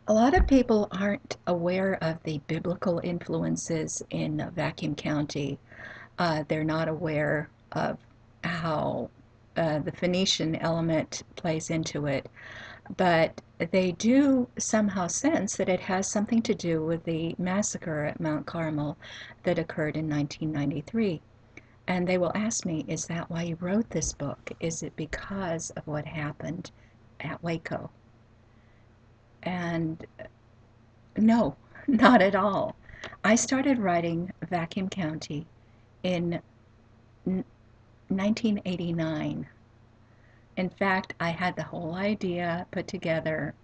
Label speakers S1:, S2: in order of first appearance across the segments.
S1: A lot of people aren't aware of the biblical influences in Vacuum County. They're not aware of how the Phoenician element plays into it, but they do somehow sense that it has something to do with the massacre at Mount Carmel that occurred in 1993. And they will ask me, is that why you wrote this book? Is it because of what happened at Waco? And no, not at all. I started writing Vacuum County in 1989. In fact, I had the whole idea put together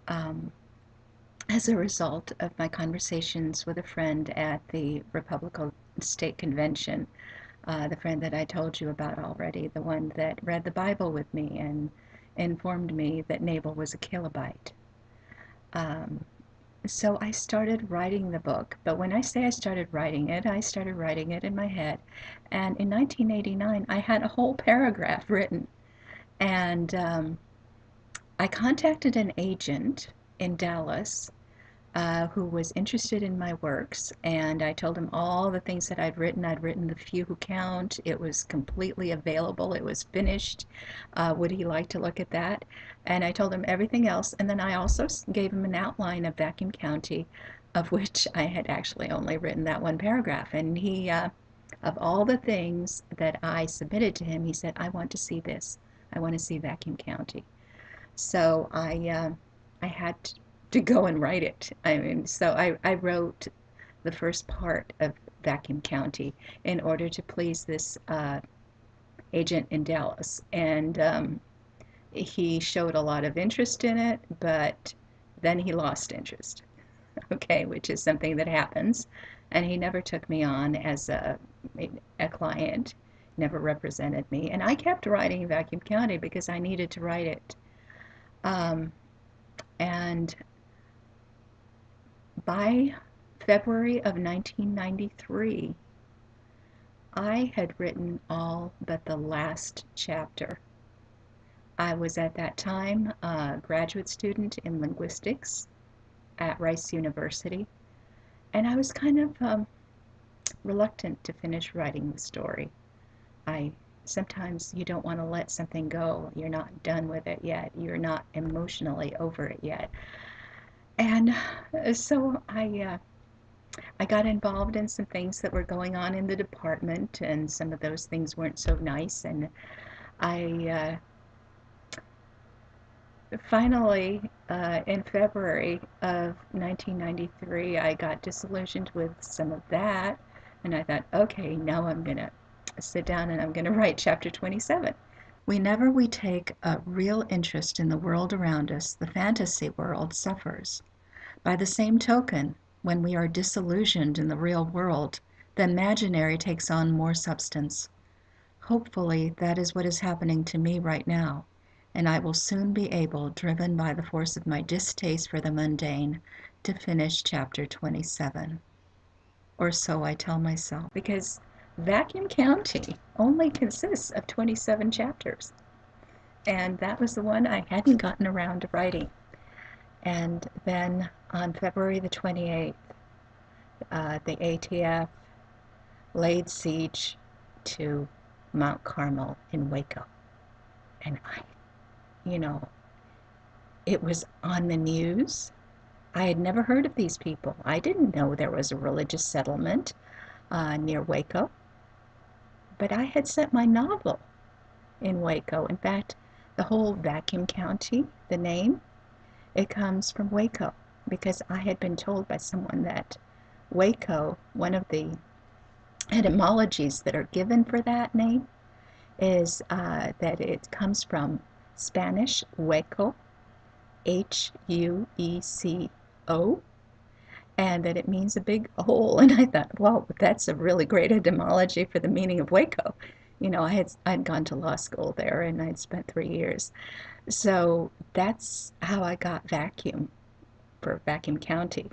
S1: um, as a result of my conversations with a friend at the Republican State Convention, the friend that I told you about already, the one that read the Bible with me and informed me that Nabal was a Calebite. Um, So I started writing the book, but when I say I started writing it in my head. And in 1989, I had a whole paragraph written. And I contacted an agent in Dallas who was interested in my works, and I told him all the things that I'd written. I'd written The Few Who Count. It was completely available. It was finished. Would he like to look at that? And I told him everything else, and then I also gave him an outline of Vacuum County, of which I had actually only written that one paragraph. And he, of all the things that I submitted to him, he said, "I want to see this. I want to see Vacuum County." So I had to go and write it. I mean, so I wrote the first part of Vacuum County in order to please this agent in Dallas. And he showed a lot of interest in it, but then he lost interest, okay, which is something that happens. And he never took me on as a client, never represented me. And I kept writing Vacuum County because I needed to write it. Um, and by February of 1993, I had written all but the last chapter. I was at that time a graduate student in linguistics at Rice University, and I was kind of reluctant to finish writing the story. I Sometimes you don't want to let something go. You're not done with it yet. You're not emotionally over it yet. And so I got involved in some things that were going on in the department, and some of those things weren't so nice. And I finally, in February of 1993, I got disillusioned with some of that. And I thought, okay, now I'm going to sit down and I'm going to write chapter 27. Whenever we take a real interest in the world around us, the fantasy world suffers. By the same token, when we are disillusioned in the real world, the imaginary takes on more substance. Hopefully, that is what is happening to me right now, and I will soon be able, driven by the force of my distaste for the mundane, to finish chapter 27. Or so I tell myself, because Vacuum County only consists of 27 chapters, and that was the one I hadn't gotten around to writing. And then on February the 28th, the ATF laid siege to Mount Carmel in Waco. And you know, it was on the news. I had never heard of these people. I didn't know there was a religious settlement near Waco, but I had set my novel in Waco. In fact, the whole Vacuum County, the name, it comes from Waco because I had been told by someone that Waco, one of the etymologies that are given for that name, is that it comes from Spanish hueco, Hueco, and that it means a big hole. And I thought, well, that's a really great etymology for the meaning of Waco. You know, I'd gone to law school there and I'd spent 3 years. So that's how I got vacuum for Vacuum County.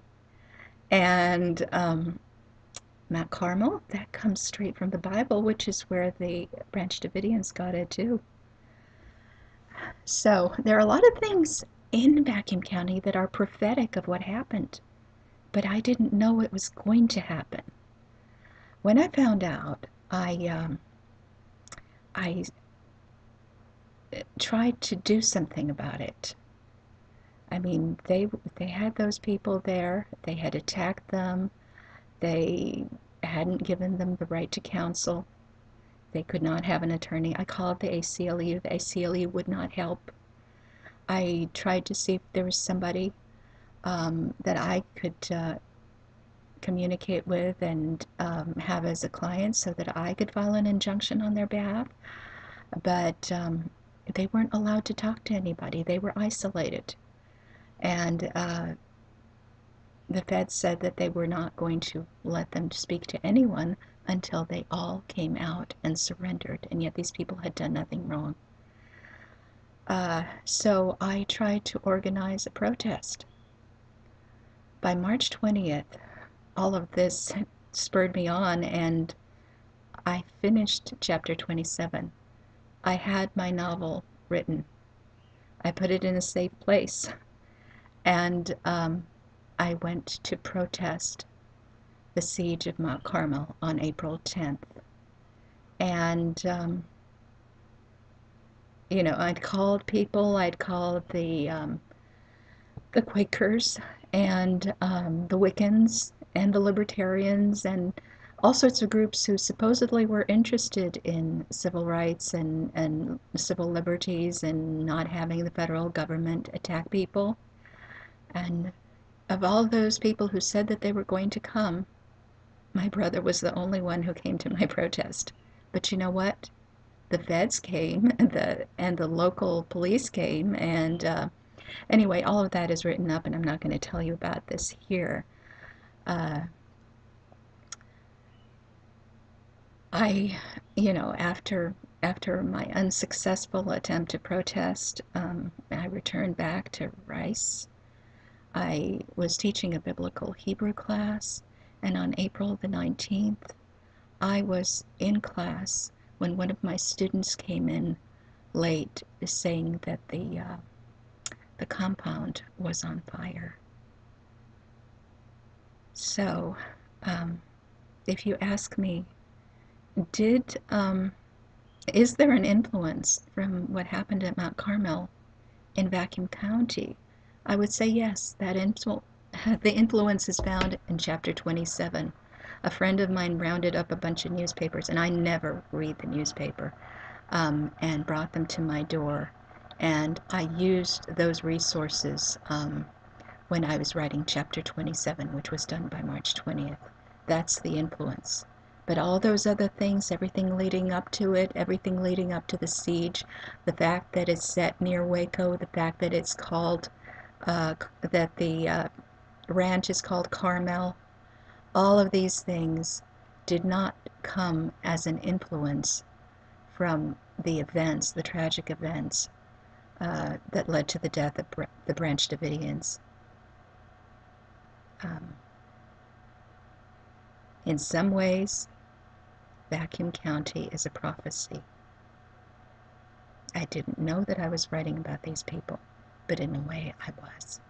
S1: And Mount Carmel, that comes straight from the Bible, which is where the Branch Davidians got it too. So there are a lot of things in Vacuum County that are prophetic of what happened, but I didn't know it was going to happen. When I found out, I tried to do something about it. I mean, they had those people there. They had attacked them. They hadn't given them the right to counsel. They could not have an attorney. I called the ACLU. The ACLU would not help. I tried to see if there was somebody that I could communicate with and have as a client so that I could file an injunction on their behalf. But they weren't allowed to talk to anybody. They were isolated. And the feds said that they were not going to let them speak to anyone until they all came out and surrendered. And yet these people had done nothing wrong. So I tried to organize a protest. By March 20th, all of this spurred me on, and I finished chapter 27. I had my novel written. I put it in a safe place, and I went to protest the siege of Mount Carmel on April 10th. And, I'd called people. I'd called the Quakers and the Wiccans and the Libertarians and all sorts of groups who supposedly were interested in civil rights and civil liberties and not having the federal government attack people. And of all those people who said that they were going to come, my brother was the only one who came to my protest. But you know what? The feds came, and the local police came, and anyway, all of that is written up, and I'm not going to tell you about this here. After my unsuccessful attempt to protest, I returned back to Rice. I was teaching a biblical Hebrew class, and on April the 19th, I was in class when one of my students came in late saying that the compound was on fire. So, if you ask me, is there an influence from what happened at Mount Carmel in Vacuum County? I would say yes. The influence is found in chapter 27. A friend of mine rounded up a bunch of newspapers, and I never read the newspaper, and brought them to my door. And I used those resources when I was writing chapter 27, which was done by March 20th. That's the influence. But all those other things, everything leading up to it, everything leading up to the siege, the fact that it's set near Waco, the fact that it's called, that the ranch is called Carmel, all of these things did not come as an influence from the events, the tragic events that led to the death of the Branch Davidians. In some ways, Vacuum County is a prophecy. I didn't know that I was writing about these people, but in a way I was.